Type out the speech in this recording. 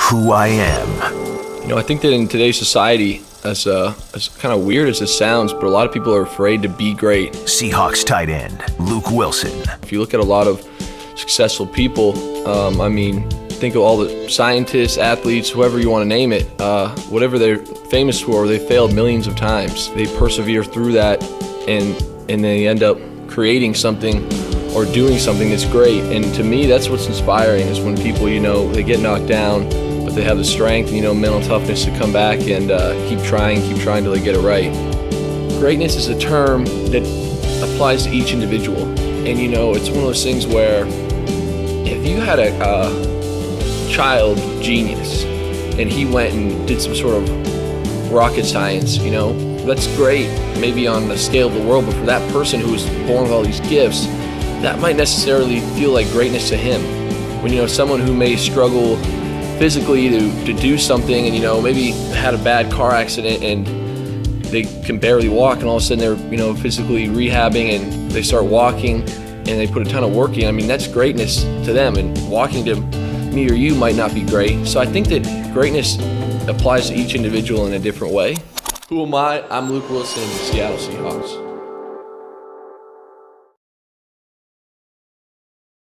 who I am. You know, I think that in today's society, as kind of weird as this sounds, but a lot of people are afraid to be great. Seahawks tight end, Luke Willson. If you look at a lot of successful people, think of all the scientists, athletes, whoever you want to name it, whatever they're famous for, they failed millions of times. They persevere through that, and they end up creating something or doing something that's great. And to me, that's what's inspiring, is when people, they get knocked down, but they have the strength and, mental toughness to come back and keep trying till they get it right. Greatness is a term that applies to each individual. And, it's one of those things where if you had a child genius and he went and did some sort of rocket science, that's great, maybe on the scale of the world, but for that person who was born with all these gifts, that might necessarily feel like greatness to him. When someone who may struggle physically to do something and maybe had a bad car accident and they can barely walk, and all of a sudden they're physically rehabbing and they start walking and they put a ton of work in, that's greatness to them, and walking to me or you might not be great. So I think that greatness applies to each individual in a different way. Who am I? I'm Luke Willson of the Seattle Seahawks.